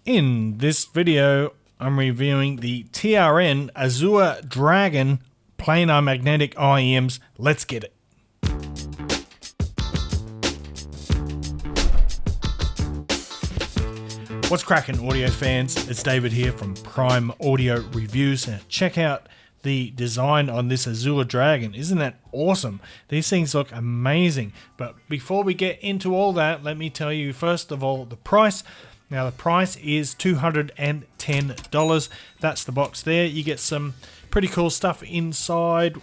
In this video, I'm reviewing the TRN Azure Dragon planar magnetic IEMs. Let's get it. What's cracking, audio fans? It's David here from Prime Audio Reviews. Check out the design on this Azure Dragon. Isn't that awesome? These things look amazing. But before we get into all that, let me tell you first of all the price. Now the price is $210. That's the box there. You get some pretty cool stuff inside.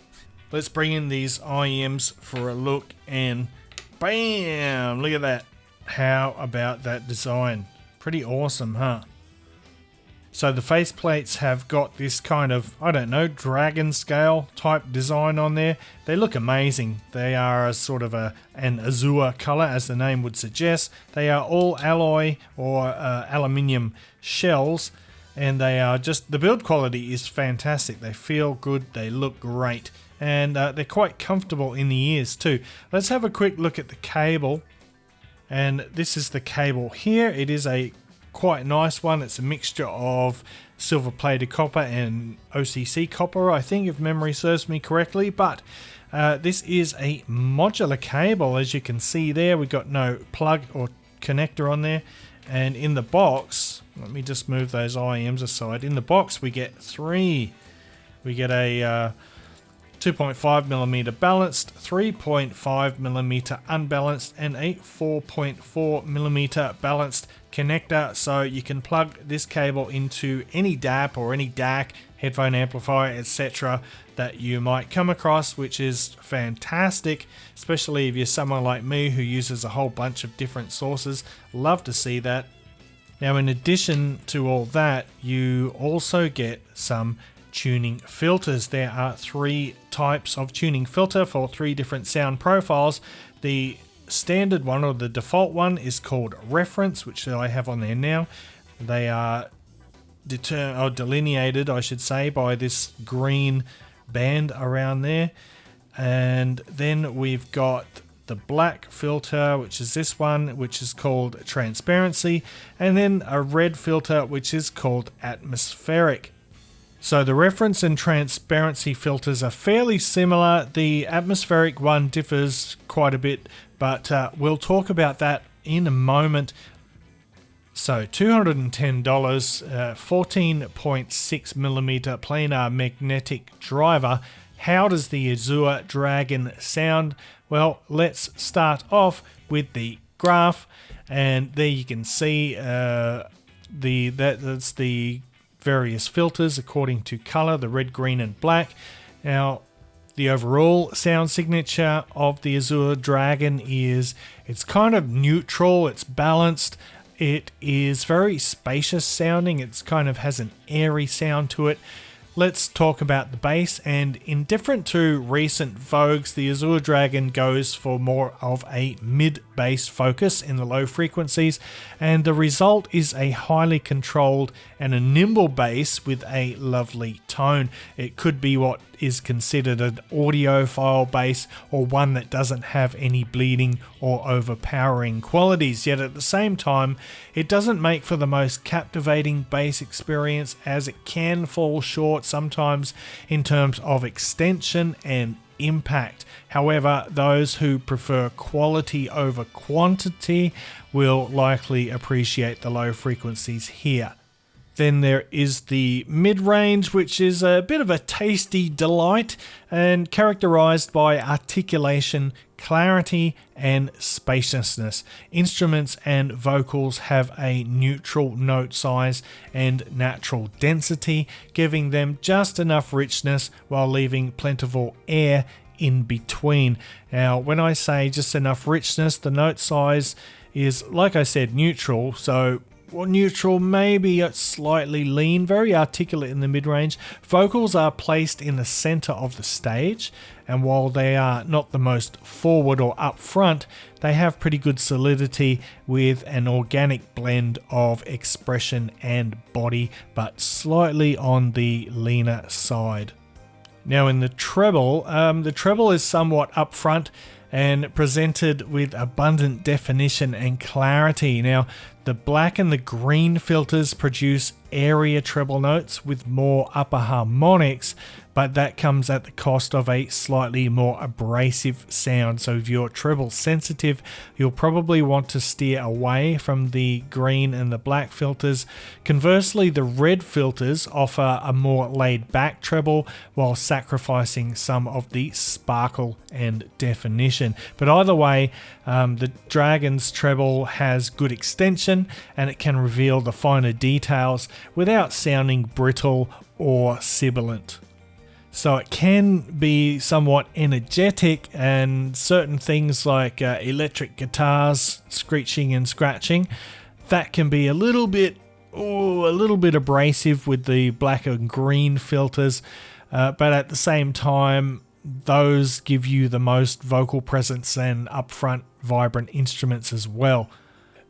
Let's bring in these IEMs for a look and bam! Look at that. How about that design? Pretty awesome, huh? So the faceplates have got this kind of, I don't know, dragon scale type design on there. They look amazing. They are a sort of an azure color, as the name would suggest. They are all alloy or aluminium shells, and they are just, the build quality is fantastic. They feel good, they look great, and they're quite comfortable in the ears too. Let's have a quick look at the cable. And this is the cable here. It is a quite nice one. It's a mixture of silver plated copper and OCC copper, I think, if memory serves me correctly. But this is a modular cable. As you can see there, we've got no plug or connector on there. And in the box, let me just move those IEMs aside. In the box, we get three. We get a 2.5mm balanced, 3.5mm unbalanced, and a 4.4mm balanced connector. So you can plug this cable into any DAP or any DAC, headphone amplifier, etc. that you might come across, which is fantastic, especially if you're someone like me who uses a whole bunch of different sources. Love to see that. Now, in addition to all that, you also get some tuning filters. There are three types of tuning filter for three different sound profiles. The standard one, or the default one, is called reference, which I have on there now. They are delineated, I should say, by this green band around there. And then we've got the black filter, which is this one, which is called transparency, and then a red filter, which is called atmospheric. So the reference and transparency filters are fairly similar. The atmospheric one differs quite a bit, but we'll talk about that in a moment. So $210, 14.6mm planar magnetic driver. How does the Azure Dragon sound? Well, let's start off with the graph, and there you can see that's the various filters according to color, the red, green, and black. Now, the overall sound signature of the Azure Dragon is it's kind of neutral, it's balanced, it is very spacious sounding, it's kind of has an airy sound to it. Let's talk about the bass, and indifferent to recent vogues, the Azure Dragon goes for more of a mid-bass focus in the low frequencies, and the result is a highly controlled and a nimble bass with a lovely tone. It could be what is considered an audiophile bass, or one that doesn't have any bleeding or overpowering qualities, yet at the same time it doesn't make for the most captivating bass experience, as it can fall short sometimes in terms of extension and impact. However, those who prefer quality over quantity will likely appreciate the low frequencies here. Then there is the mid-range, which is a bit of a tasty delight and characterized by articulation, clarity, and spaciousness. Instruments and vocals have a neutral note size and natural density, giving them just enough richness while leaving plentiful air in between. Now, when I say just enough richness, the note size is, like I said, neutral, so neutral, maybe slightly lean, very articulate in the mid-range. Vocals are placed in the center of the stage, and while they are not the most forward or up front, they have pretty good solidity with an organic blend of expression and body, but slightly on the leaner side. Now in the treble is somewhat up front and presented with abundant definition and clarity. Now, The black and the green filters produce area treble notes with more upper harmonics, but that comes at the cost of a slightly more abrasive sound. So if you're treble sensitive, you'll probably want to steer away from the green and the black filters. Conversely, the red filters offer a more laid back treble while sacrificing some of the sparkle and definition. But either way, the Dragon's treble has good extension and it can reveal the finer details without sounding brittle or sibilant. So it can be somewhat energetic, and certain things like electric guitars screeching and scratching, that can be a little bit abrasive with the black and green filters, but at the same time those give you the most vocal presence and upfront vibrant instruments as well.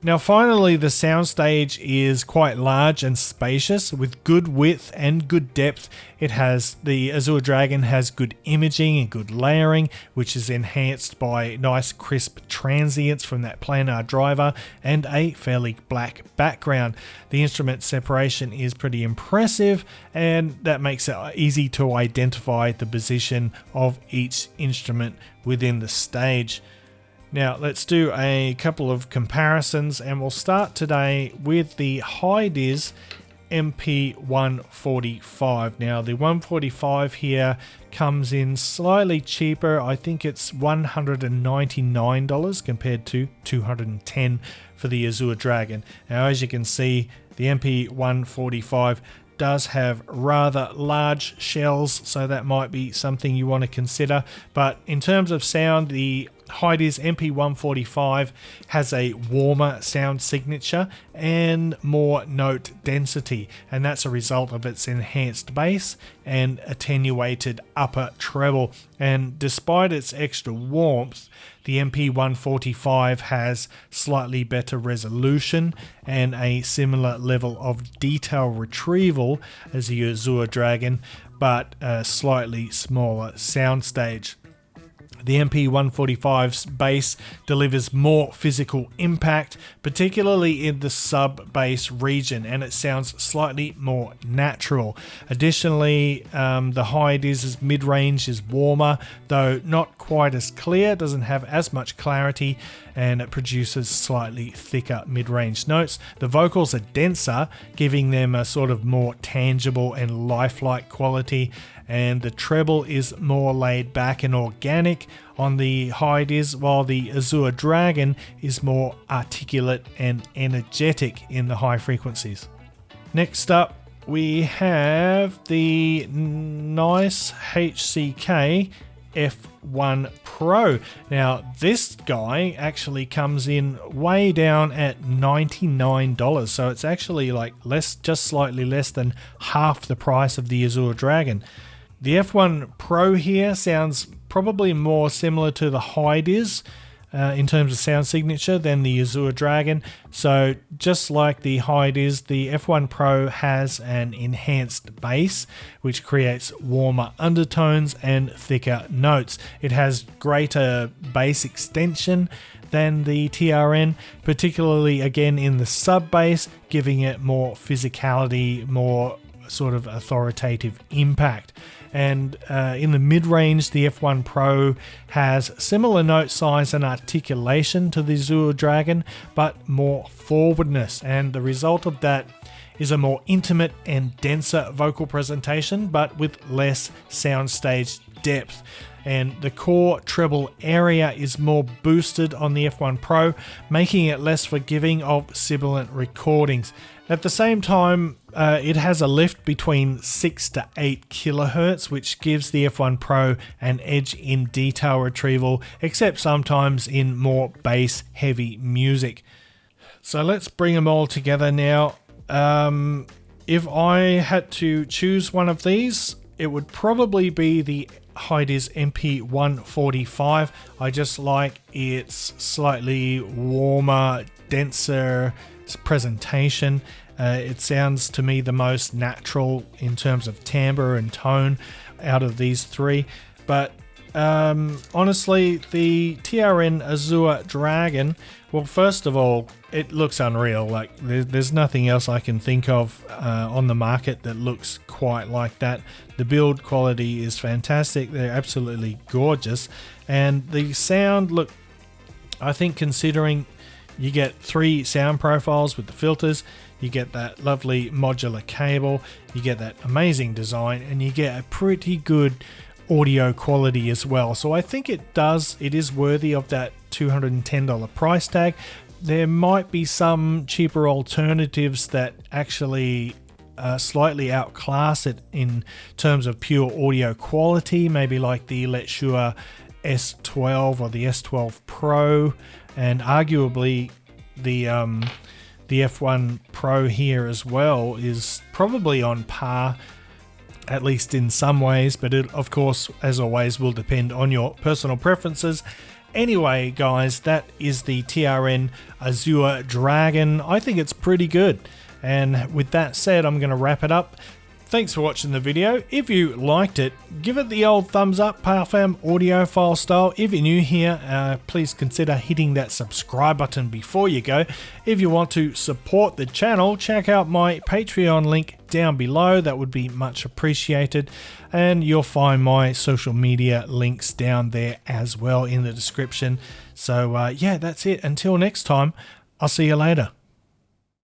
Now finally, the soundstage is quite large and spacious with good width and good depth. The Azure Dragon has good imaging and good layering, which is enhanced by nice crisp transients from that Planar driver and a fairly black background. The instrument separation is pretty impressive, and that makes it easy to identify the position of each instrument within the stage. Now let's do a couple of comparisons, and we'll start today with the Hi-Diz MP145. Now the 145 here comes in slightly cheaper. I think it's $199 compared to $210 for the Azure Dragon. Now as you can see, the MP145 does have rather large shells, so that might be something you want to consider. But in terms of sound, the Hi-Diz MP145 has a warmer sound signature and more note density, and that's a result of its enhanced bass and attenuated upper treble. And despite its extra warmth, the MP145 has slightly better resolution and a similar level of detail retrieval as the Azure Dragon, but a slightly smaller soundstage. The MP145's bass delivers more physical impact, particularly in the sub-bass region, and it sounds slightly more natural. Additionally, the Hi-Diz's mid-range is warmer, though not quite as clear, doesn't have as much clarity, and it produces slightly thicker mid-range notes. The vocals are denser, giving them a sort of more tangible and lifelike quality, and the treble is more laid back and organic on the Hi-Diz, while the Azure Dragon is more articulate and energetic in the high frequencies. Next up, we have the nice HCK F1 Pro. Now this guy actually comes in way down at $99, so it's actually like just slightly less than half the price of the Azure Dragon. The F1 Pro here sounds probably more similar to the Hi-Diz in terms of sound signature than the Azure Dragon. So just like the Hi-Diz, the F1 Pro has an enhanced bass, which creates warmer undertones and thicker notes. It has greater bass extension than the TRN, particularly again in the sub bass, giving it more physicality, more sort of authoritative impact. And in the mid-range, the F1 Pro has similar note size and articulation to the Azure Dragon, but more forwardness, and the result of that is a more intimate and denser vocal presentation, but with less soundstage depth. And the core treble area is more boosted on the F1 Pro, making it less forgiving of sibilant recordings. At the same time, it has a lift between 6 to 8 kilohertz, which gives the F1 Pro an edge in detail retrieval, except sometimes in more bass-heavy music. So let's bring them all together now. If I had to choose one of these, it would probably be the Hi-Diz MP145. I just like its slightly warmer, denser presentation. It sounds to me the most natural in terms of timbre and tone out of these three. But honestly, the TRN Azure Dragon, well, first of all, it looks unreal. Like there's nothing else I can think of on the market that looks quite like that. The build quality is fantastic. They're absolutely gorgeous. And the sound, look, I think considering you get 3 sound profiles with the filters, you get that lovely modular cable, you get that amazing design, and you get a pretty good audio quality as well. So I think it is worthy of that $210 price tag. There might be some cheaper alternatives that actually slightly outclass it in terms of pure audio quality, maybe like the Let's Shure S12 or the S12 Pro, and arguably the F1 Pro here as well is probably on par, at least in some ways, but it, of course, as always, will depend on your personal preferences. Anyway, guys, that is the TRN Azure Dragon. I think it's pretty good. And with that said, I'm going to wrap it up. Thanks for watching the video. If you liked it, give it the old thumbs up, PowerFam audiophile style. If you're new here, please consider hitting that subscribe button before you go. If you want to support the channel, check out my Patreon link down below. That would be much appreciated. And you'll find my social media links down there as well in the description. So yeah, that's it. Until next time, I'll see you later.